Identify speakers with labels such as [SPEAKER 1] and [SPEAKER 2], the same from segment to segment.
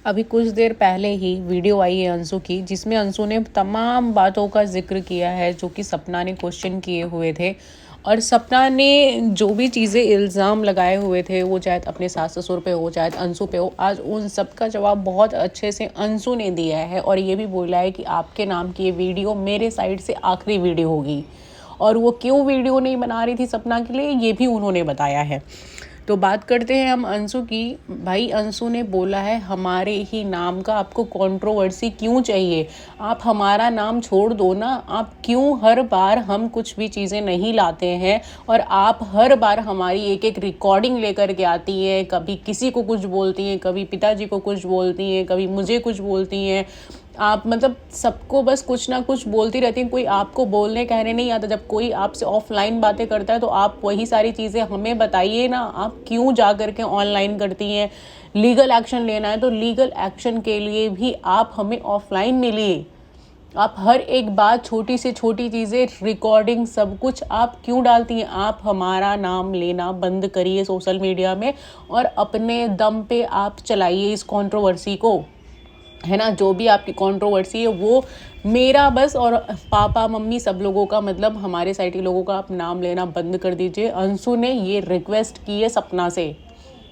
[SPEAKER 1] अभी कुछ देर पहले ही वीडियो आई है अंशु की, जिसमें अंशु ने तमाम बातों का जिक्र किया है जो कि सपना ने क्वेश्चन किए हुए थे। और सपना ने जो भी चीज़ें इल्ज़ाम लगाए हुए थे, वो चाहे अपने सास ससुर पे हो चाहे अंशु पे हो, आज उन सब का जवाब बहुत अच्छे से अंशु ने दिया है। और ये भी बोला है कि आपके नाम की ये वीडियो मेरे साइड से आखिरी वीडियो होगी। और वो क्यों वीडियो नहीं बना रही थी सपना के लिए, ये भी उन्होंने बताया है। तो बात करते हैं हम अंशु की। भाई अंशु ने बोला है हमारे ही नाम का आपको कंट्रोवर्सी क्यों चाहिए? आप हमारा नाम छोड़ दो ना। आप क्यों हर बार हम कुछ भी चीज़ें नहीं लाते हैं और आप हर बार हमारी एक एक रिकॉर्डिंग लेकर के आती हैं। कभी किसी को कुछ बोलती हैं, कभी पिताजी को कुछ बोलती हैं, कभी मुझे कुछ बोलती हैं। आप मतलब सबको बस कुछ ना कुछ बोलती रहती हैं। कोई आपको बोलने कहने नहीं आता। जब कोई आपसे ऑफलाइन बातें करता है तो आप वही सारी चीज़ें हमें बताइए ना। आप क्यों जा करके ऑनलाइन करती हैं? लीगल एक्शन लेना है तो लीगल एक्शन के लिए भी आप हमें ऑफलाइन मिलिए। आप हर एक बात, छोटी से छोटी चीज़ें, रिकॉर्डिंग, सब कुछ आप क्यों डालती हैं? आप हमारा नाम लेना बंद करिए सोशल मीडिया में और अपने दम पे आप चलाइए इस कंट्रोवर्सी को, है ना। जो भी आपकी कंट्रोवर्सी है वो मेरा बस और पापा मम्मी सब लोगों का, मतलब हमारे साइड के लोगों का आप नाम लेना बंद कर दीजिए। अंशु ने ये रिक्वेस्ट की है सपना से,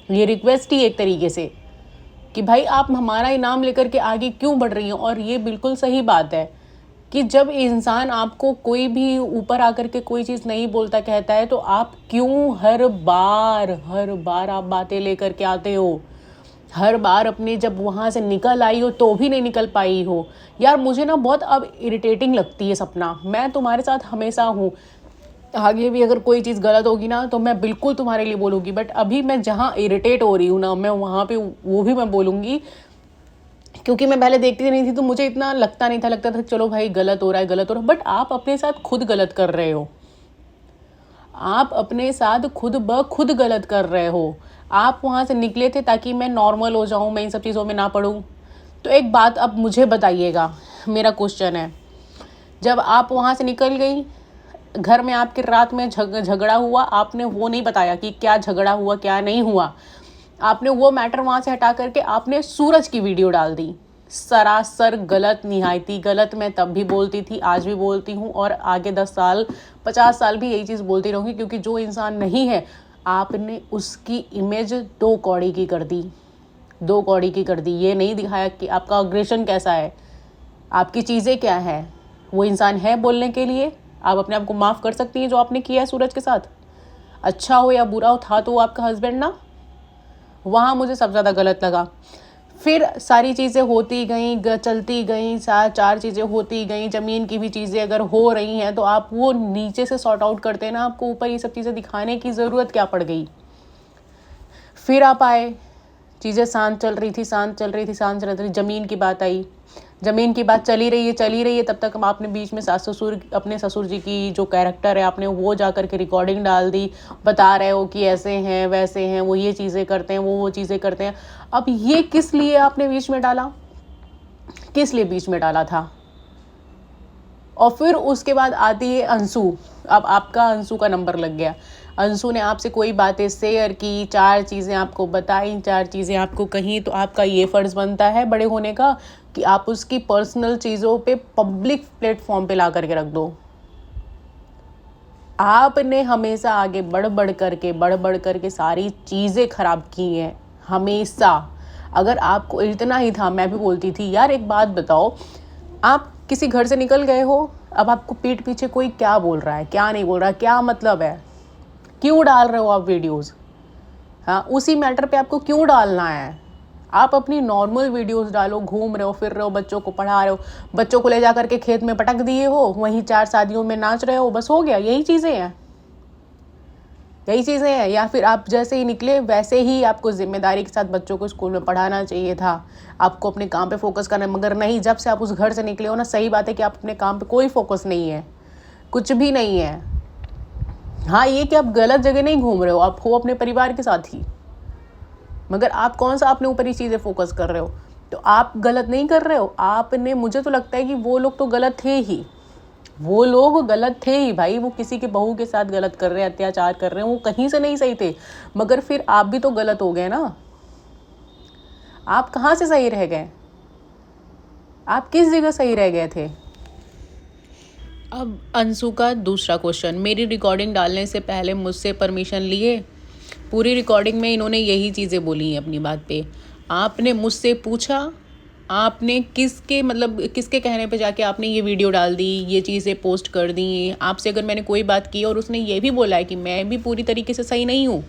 [SPEAKER 1] ये रिक्वेस्ट ही एक तरीके से कि भाई आप हमारा ही नाम लेकर के आगे क्यों बढ़ रही हैं। और ये बिल्कुल सही बात है कि जब इंसान आपको कोई भी ऊपर आकर के कोई चीज़ नहीं बोलता कहता है तो आप क्यों हर बार आप बातें लेकर के आते हो। हर बार अपने जब वहाँ से निकल आई हो तो भी नहीं निकल पाई हो। यार मुझे ना बहुत अब इरिटेटिंग लगती है सपना। मैं तुम्हारे साथ हमेशा हूँ, आगे भी अगर कोई चीज़ गलत होगी ना तो मैं बिल्कुल तुम्हारे लिए बोलूँगी। बट अभी मैं जहाँ इरिटेट हो रही हूँ ना, मैं वहाँ पे वो भी मैं बोलूँगी। क्योंकि मैं पहले देखती नहीं थी तो मुझे इतना लगता था चलो भाई गलत हो रहा है। बट आप अपने साथ खुद गलत कर रहे हो। आप अपने साथ खुद ब खुद गलत कर रहे हो। आप वहाँ से निकले थे ताकि मैं नॉर्मल हो जाऊँ, मैं इन सब चीज़ों में ना पड़ूँ। तो एक बात अब मुझे बताइएगा, मेरा क्वेश्चन है, जब आप वहाँ से निकल गई, घर में आपके रात में झगड़ा हुआ, आपने वो नहीं बताया कि क्या झगड़ा हुआ क्या नहीं हुआ। आपने वो मैटर वहाँ से हटा करके आपने सूरज की वीडियो डाल दी। सरासर गलत, निहायती गलत। मैं तब भी बोलती थी, आज भी बोलती हूँ और आगे 10 साल 50 साल भी यही चीज़ बोलती रहूँगी। क्योंकि जो इंसान नहीं है, आपने उसकी इमेज 2 कौड़ी की कर दी, 2 कौड़ी की कर दी। ये नहीं दिखाया कि आपका अग्रेशन कैसा है, आपकी चीज़ें क्या है। वो इंसान है बोलने के लिए। आप अपने आप को माफ़ कर सकती हैं जो आपने किया है सूरज के साथ, अच्छा हो या बुरा हो, था तो वो आपका हस्बैंड ना। वहाँ मुझे सबसे ज़्यादा गलत लगा। फिर सारी चीज़ें होती गई, चलती गई, 4 चीज़ें होती गई। ज़मीन की भी चीज़ें अगर हो रही हैं तो आप वो नीचे से सॉर्ट आउट करते ना, आपको ऊपर ये सब चीज़ें दिखाने की ज़रूरत क्या पड़ गई। फिर आप आए, चीज़ें शांत चल रही थी। ज़मीन की बात आई, ज़मीन की बात चली रही है। तब तक आपने बीच में सास ससुर, अपने ससुर जी की जो कैरेक्टर है, आपने वो जा कर के रिकॉर्डिंग डाल दी। बता रहे हो कि ऐसे हैं वैसे हैं, वो ये चीज़ें करते हैं, वो चीज़ें करते हैं। अब ये किस लिए आपने बीच में डाला, किस लिए बीच में डाला था? और फिर उसके बाद आती है अंशु। अब आपका अंशु का नंबर लग गया। अंशु ने आपसे कोई बातें शेयर की, 4 चीज़ें आपको बताई, 4 चीज़ें आपको कहीं, तो आपका ये फ़र्ज़ बनता है बड़े होने का कि आप उसकी पर्सनल चीज़ों पे पब्लिक प्लेटफॉर्म पे ला करके रख दो। आपने हमेशा आगे बढ़ बढ़ करके सारी चीज़ें ख़राब की हैं, हमेशा। अगर आपको इतना ही था, मैं भी बोलती थी यार एक बात बताओ, आप किसी घर से निकल गए हो, अब आपको पीठ पीछे कोई क्या बोल रहा है क्या नहीं बोल रहा है, क्या मतलब है, क्यों डाल रहे हो आप वीडियोस? हाँ, उसी मैटर पे आपको क्यों डालना है? आप अपनी नॉर्मल वीडियोस डालो, घूम रहे हो, फिर रहे हो, बच्चों को पढ़ा रहे हो, बच्चों को ले जा करके खेत में पटक दिए हो, वहीं 4 शादियों में नाच रहे हो, बस हो गया। यही चीज़ें हैं, यही चीज़ें हैं। या फिर आप जैसे ही निकले वैसे ही आपको जिम्मेदारी के साथ बच्चों को स्कूल में पढ़ाना चाहिए था, आपको अपने काम पे फोकस करना है। मगर नहीं, जब से आप उस घर से निकले हो ना, सही बात है कि आप अपने काम पे कोई फोकस नहीं है, कुछ भी नहीं है। हाँ, ये कि आप गलत जगह नहीं घूम रहे हो, आप हो अपने परिवार के साथ ही, मगर आप कौन सा अपने ऊपर ही चीज़ें फोकस कर रहे हो। तो आप गलत नहीं कर रहे हो आपने। मुझे तो लगता है कि वो लोग तो गलत थे ही, वो लोग गलत थे ही भाई। वो किसी के बहू के साथ गलत कर रहे हैं, अत्याचार कर रहे हैं, वो कहीं से नहीं सही थे। मगर फिर आप भी तो गलत हो गए ना। आप कहाँ से सही रह गए? आप किस जगह सही रह गए थे? अब अंशु का दूसरा क्वेश्चन, मेरी रिकॉर्डिंग डालने से पहले मुझसे परमिशन लिए? पूरी रिकॉर्डिंग में इन्होंने यही चीज़ें बोली हैं अपनी बात पे। आपने मुझसे पूछा? आपने किसके कहने पे जाके आपने ये वीडियो डाल दी, ये चीज़ें पोस्ट कर दी? आपसे अगर मैंने कोई बात की और उसने ये भी बोला है कि मैं भी पूरी तरीके से सही नहीं हूँ,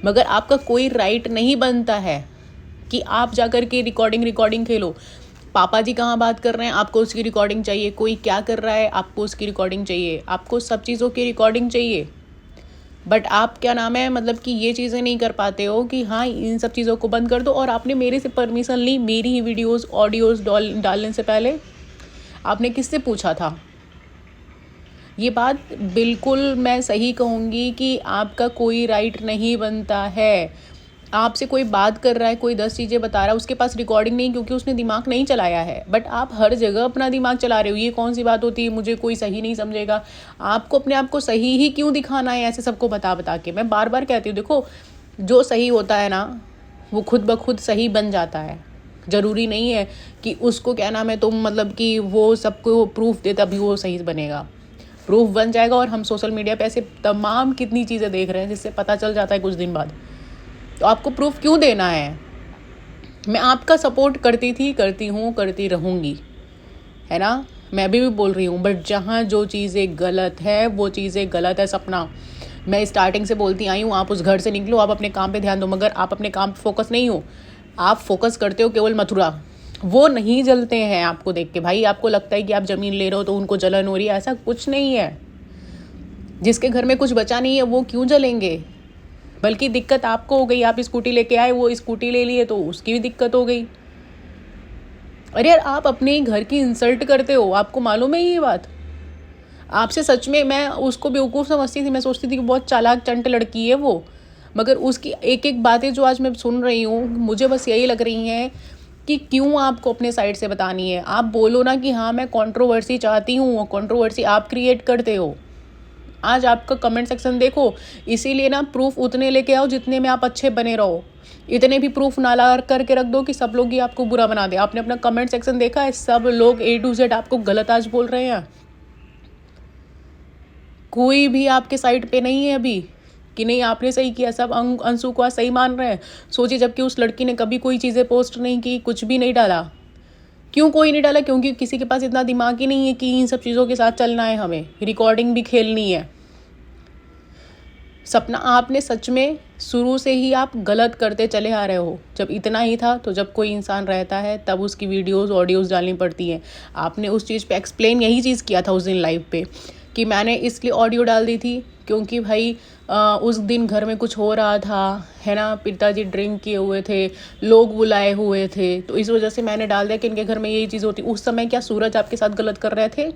[SPEAKER 1] मगर आपका कोई राइट नहीं बनता है कि आप जाकर के रिकॉर्डिंग खेलो। पापा जी कहाँ बात कर रहे हैं, आपको उसकी रिकॉर्डिंग चाहिए। कोई क्या कर रहा है, आपको उसकी रिकॉर्डिंग चाहिए। आपको सब चीज़ों की रिकॉर्डिंग चाहिए, बट आप क्या नाम है कि ये चीज़ें नहीं कर पाते हो कि हाँ इन सब चीज़ों को बंद कर दो। और आपने मेरे से परमिशन ली मेरी ही वीडियोस ऑडियोज़ डालने से पहले? आपने किससे पूछा था? ये बात बिल्कुल मैं सही कहूँगी कि आपका कोई राइट नहीं बनता है। आपसे कोई बात कर रहा है, कोई 10 चीज़ें बता रहा है, उसके पास रिकॉर्डिंग नहीं क्योंकि उसने दिमाग नहीं चलाया है, बट आप हर जगह अपना दिमाग चला रहे हो। ये कौन सी बात होती है, मुझे कोई सही नहीं समझेगा? आपको अपने आप को सही ही क्यों दिखाना है ऐसे सबको बता बता के? मैं बार बार कहती हूँ, देखो जो सही होता है ना वो खुद ब खुद सही बन जाता है। ज़रूरी नहीं है कि उसको क्या नाम है तुम कि वो सबको प्रूफ दे तभी वो सही बनेगा। प्रूफ बन जाएगा। और हम सोशल मीडिया पे ऐसे तमाम कितनी चीज़ें देख रहे हैं जिससे पता चल जाता है कुछ दिन बाद। तो आपको प्रूफ क्यों देना है? मैं आपका सपोर्ट करती थी, करती हूँ, करती रहूँगी, है ना? मैं भी बोल रही हूँ, बट जहाँ जो चीज़ें गलत है वो चीज़ें गलत है। सपना, मैं स्टार्टिंग से बोलती आई हूँ, आप उस घर से निकलो, आप अपने काम पे ध्यान दो, मगर आप अपने काम पे फोकस नहीं हो। आप फोकस करते हो केवल मथुरा। वो नहीं जलते हैं आपको देख के भाई। आपको लगता है कि आप ज़मीन ले रहे हो तो उनको जलन हो रही है, ऐसा कुछ नहीं है। जिसके घर में कुछ बचा नहीं है वो क्यों जलेंगे? बल्कि दिक्कत आपको हो गई। आप स्कूटी लेके आए, वो स्कूटी ले लिए तो उसकी भी दिक्कत हो गई। अरे यार, आप अपने घर की इंसल्ट करते हो, आपको मालूम है ये बात? आपसे सच में मैं उसको बेवकूफ़ समझती थी। मैं सोचती थी कि बहुत चालाक चंट लड़की है वो, मगर उसकी एक एक बातें जो आज मैं सुन रही हूँ मुझे बस यही लग रही हैं कि क्यों आपको अपने साइड से बतानी है। आप बोलो ना कि हाँ मैं कंट्रोवर्सी चाहती हूँ, और कंट्रोवर्सी आप क्रिएट करते हो। आज आपका कमेंट सेक्शन देखो, इसीलिए ना प्रूफ उतने लेके आओ जितने में आप अच्छे बने रहो। इतने भी प्रूफ ना ला करके रख दो कि सब लोग ही आपको बुरा बना दे। आपने अपना कमेंट सेक्शन देखा है, सब लोग A to Z आपको गलत आज बोल रहे हैं। कोई भी आपके साइड पे नहीं है अभी कि नहीं आपने सही किया। सब अंशु को सही मान रहे हैं। सोचिए, जबकि उस लड़की ने कभी कोई चीज़ें पोस्ट नहीं की, कुछ भी नहीं डाला। क्यों कोई नहीं डाला? क्योंकि किसी के पास इतना दिमाग ही नहीं है कि इन सब चीज़ों के साथ चलना है, हमें रिकॉर्डिंग भी खेलनी है। सपना, आपने सच में शुरू से ही आप गलत करते चले आ रहे हो। जब इतना ही था तो जब कोई इंसान रहता है तब उसकी वीडियोस ऑडियोस डालनी पड़ती हैं। आपने उस चीज़ पे एक्सप्लेन यही चीज़ किया था उस दिन लाइव पे कि मैंने इसलिए ऑडियो डाल दी थी क्योंकि भाई उस दिन घर में कुछ हो रहा था, है ना? पिताजी ड्रिंक किए हुए थे, लोग बुलाए हुए थे, तो इस वजह से मैंने डाल दिया कि इनके घर में यही चीज़ होती। उस समय क्या सूरज आपके साथ गलत कर रहे थे?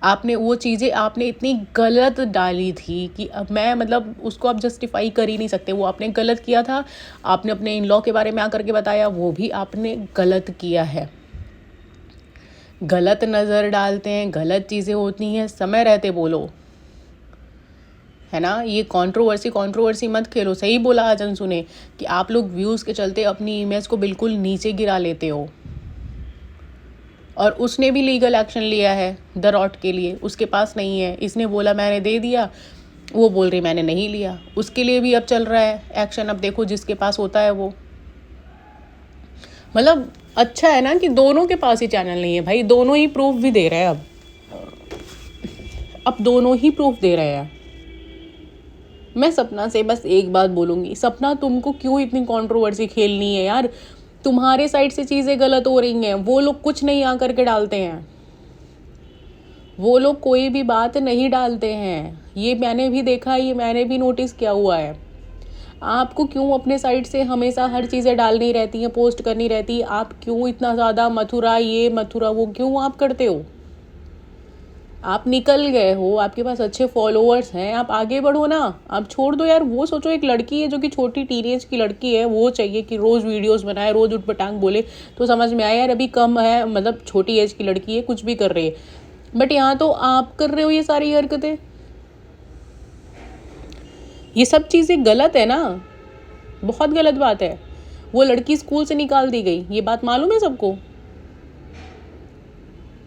[SPEAKER 1] आपने वो चीज़ें आपने इतनी गलत डाली थी कि अब मैं उसको आप जस्टिफाई कर ही नहीं सकते। वो आपने गलत किया था। आपने अपने इन लॉ के बारे में आकर के बताया, वो भी आपने गलत किया है। गलत नज़र डालते हैं, गलत चीज़ें होती हैं, समय रहते बोलो, है ना? ये कंट्रोवर्सी मत खेलो। सही बोला आज अंशु ने कि आप लोग व्यूज़ के चलते अपनी इमेज को बिल्कुल नीचे गिरा लेते हो। और उसने भी लीगल एक्शन लिया है द रॉट के लिए, उसके पास नहीं है। इसने बोला मैंने दे दिया, वो बोल रही मैंने नहीं लिया। उसके लिए भी अब चल रहा है एक्शन। अब देखो जिसके पास होता है वो। अच्छा है ना कि दोनों के पास ही चैनल नहीं है भाई, दोनों ही प्रूफ भी दे रहे हैं। अब दोनों ही प्रूफ दे रहे हैं। मैं सपना से बस एक बात बोलूँगी, सपना तुमको क्यों इतनी कंट्रोवर्सी खेलनी है यार? तुम्हारे साइड से चीज़ें गलत हो रही हैं, वो लोग कुछ नहीं आ करके डालते हैं। वो लोग कोई भी बात नहीं डालते हैं। ये मैंने भी देखा है, ये मैंने भी नोटिस किया हुआ है। आपको क्यों अपने साइड से हमेशा हर चीज़ें डालनी रहती हैं, पोस्ट करनी रहती है? आप क्यों इतना ज़्यादा मथुरा ये मथुरा वो क्यों आप करते हो? आप निकल गए हो, आपके पास अच्छे फॉलोअर्स हैं, आप आगे बढ़ो ना। आप छोड़ दो यार। वो सोचो, एक लड़की है जो कि छोटी टीनेज की लड़की है, वो चाहिए कि रोज़ वीडियोस बनाए, रोज़ उठ पटांग बोले, तो समझ में आया यार अभी कम है, छोटी एज की लड़की है, कुछ भी कर रही है। बट यहाँ तो आप कर रहे हो ये सारी हरकतें। ये सब चीज़ें गलत है ना, बहुत गलत बात है। वो लड़की स्कूल से निकाल दी गई। ये बात मालूम है सबको।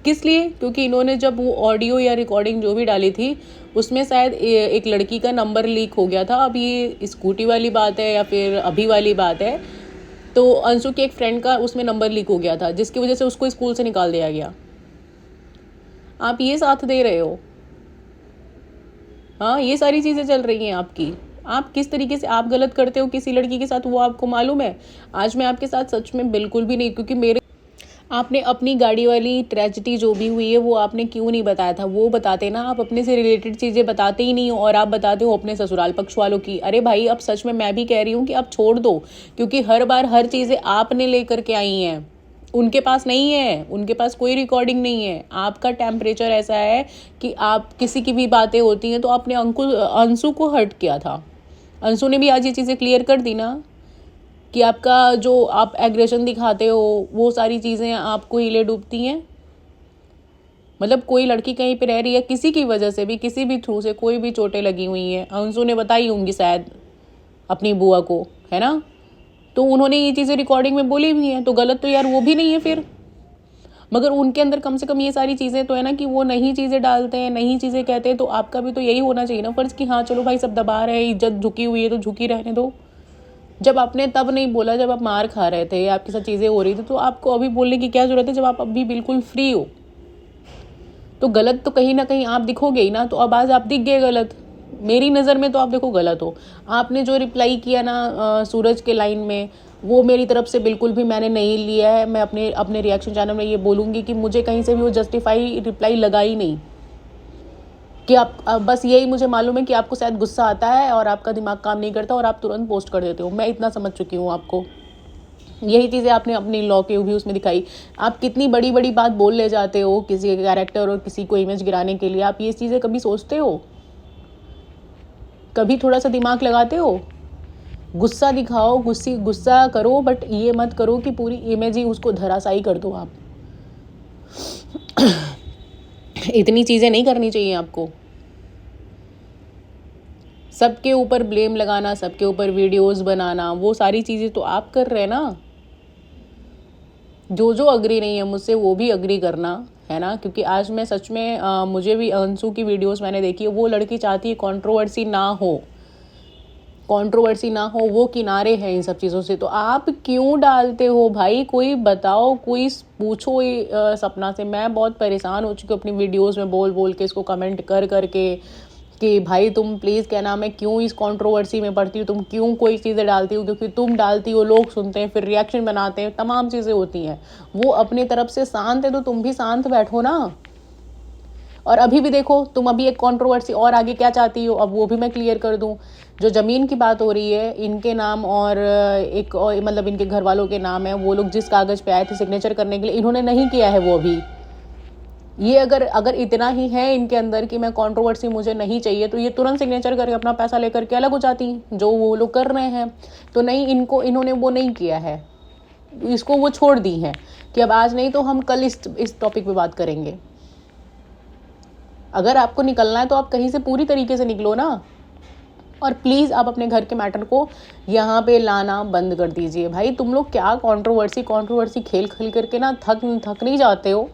[SPEAKER 1] किस लिए? क्योंकि इन्होंने जब वो ऑडियो या रिकॉर्डिंग जो भी डाली थी उसमें शायद एक लड़की का नंबर लीक हो गया था। अब ये स्कूटी वाली बात है या फिर अभी वाली बात है, तो अंशु के एक फ्रेंड का उसमें नंबर लीक हो गया था, जिसकी वजह से उसको स्कूल से निकाल दिया गया। आप ये साथ दे रहे हो। हाँ, ये सारी चीज़ें चल रही हैं आपकी। आप किस तरीके से आप गलत करते हो किसी लड़की के साथ, वो आपको मालूम है। आज मैं आपके साथ सच में बिल्कुल भी नहीं, क्योंकि मेरे आपने अपनी गाड़ी वाली ट्रेजिडी जो भी हुई है वो आपने क्यों नहीं बताया था? वो बताते ना। आप अपने से रिलेटेड चीज़ें बताते ही नहीं हो और आप बताते हो अपने ससुराल पक्ष वालों की। अरे भाई, अब सच में मैं भी कह रही हूँ कि आप छोड़ दो, क्योंकि हर बार हर चीज़ें आपने लेकर के आई हैं। उनके पास नहीं है, उनके पास कोई रिकॉर्डिंग नहीं है। आपका टेम्परेचर ऐसा है कि आप किसी की भी बातें होती हैं तो आपने अंशु को हर्ट किया था। अंशु ने भी आज ये चीज़ें क्लियर कर दी ना कि आपका जो आप एग्रेशन दिखाते हो वो सारी चीज़ें आपको हिले डूबती हैं। मतलब कोई लड़की कहीं पे रह रही है, किसी की वजह से भी, किसी भी थ्रू से कोई भी चोटें लगी हुई हैं, अंशु ने बताई होंगी शायद अपनी बुआ को, है ना। तो उन्होंने ये चीज़ें रिकॉर्डिंग में बोली भी हैं, तो गलत तो यार वो भी नहीं है फिर। मगर उनके अंदर कम से कम ये सारी चीज़ें तो है ना कि वो नई चीज़ें डालते हैं, नई चीज़ें कहते हैं। तो आपका भी तो यही होना चाहिए ना फर्ज कि हाँ चलो भाई, सब दबा रहे हैं, इज्जत झुकी हुई है तो झुकी रहने दो। जब आपने तब नहीं बोला, जब आप मार खा रहे थे, आपके साथ चीज़ें हो रही थी, तो आपको अभी बोलने की क्या ज़रूरत है जब आप अभी बिल्कुल फ्री हो। तो गलत तो कहीं ना कहीं आप दिखोगे ही ना। तो अब आज आप दिख गए गलत, मेरी नज़र में तो आप देखो गलत हो। आपने जो रिप्लाई किया ना सूरज के लाइन में, वो मेरी तरफ से बिल्कुल भी मैंने नहीं लिया है। मैं अपने अपने रिएक्शन चैनल में ये बोलूँगी कि मुझे कहीं से भी वो जस्टिफाई रिप्लाई लगा ही नहीं। कि आप बस यही मुझे मालूम है कि आपको शायद गुस्सा आता है और आपका दिमाग काम नहीं करता और आप तुरंत पोस्ट कर देते हो। मैं इतना समझ चुकी हूँ आपको। यही चीज़ें आपने अपनी लॉ के भी उसमें दिखाई। आप कितनी बड़ी बड़ी बात बोल ले जाते हो किसी कैरेक्टर और किसी को इमेज गिराने के लिए। आप ये चीज़ें कभी सोचते हो? कभी थोड़ा सा दिमाग लगाते हो? गुस्सा दिखाओ, गुस्सा करो, बट ये मत करो कि पूरी इमेज ही उसको धराशायी कर दो आप। इतनी चीज़ें नहीं करनी चाहिए आपको। सबके ऊपर ब्लेम लगाना, सबके ऊपर वीडियोस बनाना, वो सारी चीज़ें तो आप कर रहे हैं ना। जो अग्री नहीं है मुझसे वो भी अग्री करना, है ना। क्योंकि आज मैं सच में मुझे भी अंशु की वीडियोस मैंने देखी है। वो लड़की चाहती है कंट्रोवर्सी ना हो, कंट्रोवर्सी ना हो, वो किनारे है इन सब चीज़ों से। तो आप क्यों डालते हो भाई? कोई बताओ, कोई पूछो सपना से। मैं बहुत परेशान हो चुकी हूँ अपनी वीडियोस में बोल बोल के, इसको कमेंट कर करके कि भाई तुम प्लीज़, क्या नाम है, क्यों इस कंट्रोवर्सी में पड़ती हो, तुम क्यों कोई चीज़ें डालती हो? क्योंकि तुम डालती हो, लोग सुनते हैं, फिर रिएक्शन बनाते हैं, तमाम चीज़ें होती हैं। वो अपनी तरफ से शांत है तो तुम भी शांत बैठो ना। और अभी भी देखो, तुम अभी एक कंट्रोवर्सी और आगे क्या चाहती हो, अब वो भी मैं क्लियर कर दूं। जो ज़मीन की बात हो रही है, इनके नाम और एक और, मतलब इनके घर वालों के नाम है। वो लोग जिस कागज़ पे आए थे सिग्नेचर करने के लिए, इन्होंने नहीं किया है वो अभी। ये अगर इतना ही है इनके अंदर कि मैं कंट्रोवर्सी मुझे नहीं चाहिए, तो ये तुरंत सिग्नेचर करके अपना पैसा लेकर के अलग हो जाती, जो वो लोग कर रहे हैं। तो नहीं, इन्होंने वो नहीं किया है, इसको वो छोड़ दी है कि अब आज नहीं तो हम कल इस टॉपिक पे बात करेंगे। अगर आपको निकलना है तो आप कहीं से पूरी तरीके से निकलो ना। और प्लीज़ आप अपने घर के मैटर को यहाँ पे लाना बंद कर दीजिए। भाई तुम लोग क्या कंट्रोवर्सी खेल करके ना थक नहीं जाते हो?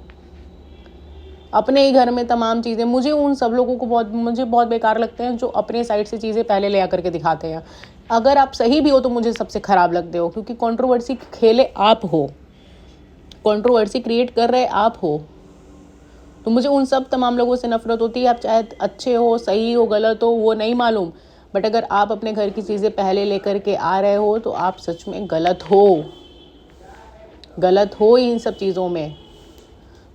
[SPEAKER 1] अपने ही घर में तमाम चीज़ें, मुझे उन सब लोगों को मुझे बहुत बेकार लगते हैं जो अपने साइड से चीज़ें पहले ले आकर के दिखाते हैं। अगर आप सही भी हो तो मुझे सबसे ख़राब लगते हो, क्योंकि कंट्रोवर्सी खेले आप हो, कंट्रोवर्सी क्रिएट कर रहे आप हो। तो मुझे उन सब तमाम लोगों से नफरत होती है। आप चाहे अच्छे हो, सही हो, गलत हो, वो नहीं मालूम, बट अगर आप अपने घर की चीज़ें पहले लेकर के आ रहे हो तो आप सच में गलत हो इन सब चीज़ों में।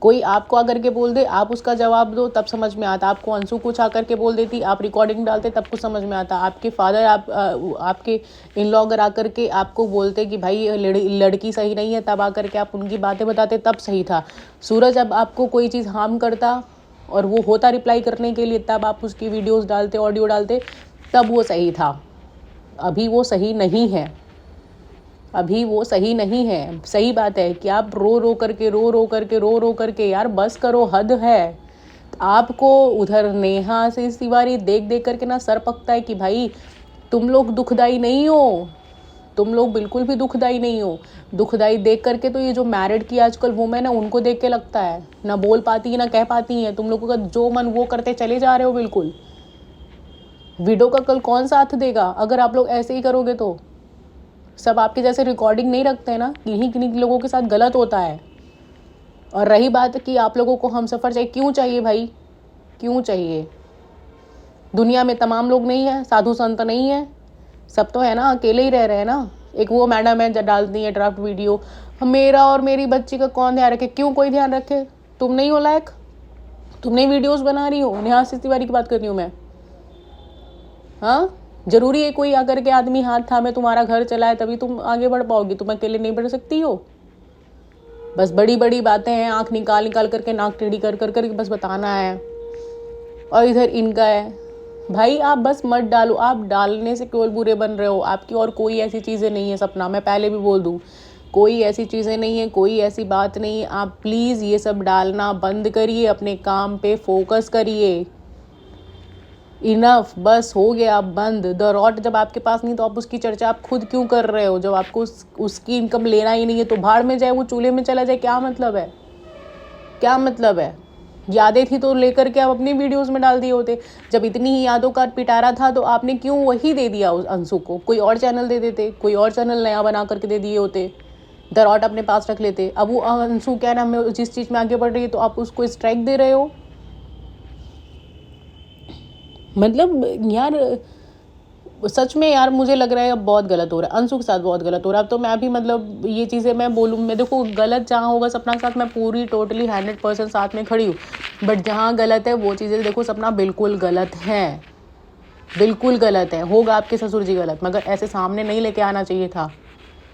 [SPEAKER 1] कोई आपको आकर के बोल दे, आप उसका जवाब दो, तब समझ में आता। आपको अंशु कुछ आकर के बोल देती, आप रिकॉर्डिंग डालते, तब कुछ समझ में आता। आपके फादर, आपके इन लॉ अगर आकर के आपको बोलते कि भाई लड़की सही नहीं है, तब आकर के आप उनकी बातें बताते, तब सही था। सूरज अब आपको कोई चीज़ हार्म करता और वो होता रिप्लाई करने के लिए, तब आप उसकी वीडियोज़ डालते, ऑडियो डालते, तब वो सही था। अभी वो सही नहीं है, अभी वो सही नहीं है। सही बात है कि आप रो करके यार बस करो, हद है। आपको उधर नेहा से तिवारी देख करके ना सर पकता है कि भाई तुम लोग दुखदाई नहीं हो, तुम लोग बिल्कुल भी दुखदाई नहीं हो। दुखदाई देख करके तो ये जो मैरिड की आजकल वुमेन है उनको देख के लगता है, ना बोल पाती है ना कह पाती है। तुम लोगों का जो मन वो करते चले जा रहे हो बिल्कुल। वीडियो का कल कौन साथ देगा अगर आप लोग ऐसे ही करोगे तो? सब आपके जैसे रिकॉर्डिंग नहीं रखते ना, किन्हीं किन्हीं लोगों के साथ गलत होता है। और रही बात कि आप लोगों को हमसफ़र चाहिए, क्यों चाहिए भाई, क्यों चाहिए? दुनिया में तमाम लोग नहीं है, साधु संत नहीं है, सब तो है ना, अकेले ही रह रहे हैं ना। एक वो मैडम है जब डालती है ड्राफ्ट वीडियो, मेरा और मेरी बच्ची का कौन ध्यान रखे? क्यों कोई ध्यान रखे? तुम नहीं हो लायक? तुम नहीं वीडियोस बना रही हो? नेहा तिवारी की बात कर रही हूँ मैं। हाँ, जरूरी है कोई आकर के आदमी हाथ थामे तुम्हारा घर चलाए तभी तुम आगे बढ़ पाओगी? तुम अकेले नहीं बढ़ सकती हो? बस बड़ी बड़ी बातें हैं, आंख निकाल निकाल करके, नाक टेढ़ी कर कर करके बस बताना है। और इधर इनका है भाई, आप बस मत डालो। आप डालने से केवल बुरे बन रहे हो, आपकी और कोई ऐसी चीज़ें नहीं है सपना। मैं पहले भी बोल दूँ, कोई ऐसी चीज़ें नहीं है, कोई ऐसी बात नहीं है। आप प्लीज़ ये सब डालना बंद करिए, अपने काम पे फोकस करिए। इनफ, बस हो गया बंद। द रॉट जब आपके पास नहीं तो आप उसकी चर्चा आप खुद क्यों कर रहे हो? जब आपको उसकी इनकम लेना ही नहीं है तो भाड़ में जाए, वो चूल्हे में चला जाए, क्या मतलब है? क्या मतलब है? यादें थी तो लेकर के आप अपनी वीडियोस में डाल दिए होते। जब इतनी ही यादों का पिटारा था तो आपने क्यों वही दे दिया उस अंशु को? कोई और चैनल दे देते, कोई और चैनल नया बना करके दे दिए होते, द रॉट अपने पास रख लेते। अब वो अंशु क्या नाम है, जिस चीज़ में आगे बढ़ रही है तो आप उसको स्ट्राइक दे रहे हो। मतलब यार सच में यार, मुझे लग रहा है अब बहुत गलत हो रहा है, अंशु के साथ बहुत गलत हो रहा है। अब तो मैं भी मतलब ये चीज़ें मैं बोलूँ, मैं देखो गलत जहाँ होगा सपना के साथ मैं पूरी टोटली 100% साथ में खड़ी हूँ, बट जहाँ गलत है वो चीज़ें देखो सपना बिल्कुल गलत है, बिल्कुल गलत है। होगा आपके ससुर जी गलत, मगर ऐसे सामने नहीं लेके आना चाहिए था।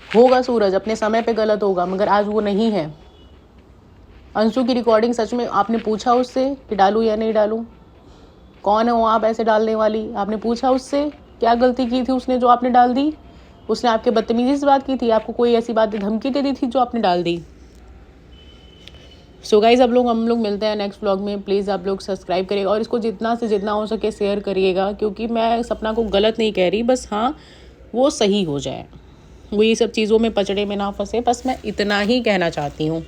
[SPEAKER 1] होगा सूरज अपने समय पे गलत होगा, मगर आज वो नहीं है। अंशु की रिकॉर्डिंग सच में आपने पूछा उससे कि डालूँ या नहीं डालूँ? कौन है वो आप ऐसे डालने वाली? आपने पूछा उससे क्या गलती की थी उसने जो आपने डाल दी? उसने आपके बदतमीजी से बात की थी? आपको कोई ऐसी बात धमकी दे दी थी जो आपने डाल दी? सो गाइज हम लोग मिलते हैं नेक्स्ट व्लॉग में। प्लीज़ आप लोग सब्सक्राइब करिएगा और इसको जितना से जितना हो सके शेयर करिएगा, क्योंकि मैं सपना को गलत नहीं कह रही, बस हाँ वो सही हो जाए, वो ये सब चीज़ों में पचड़े में ना फंसे, बस मैं इतना ही कहना चाहती हूँ।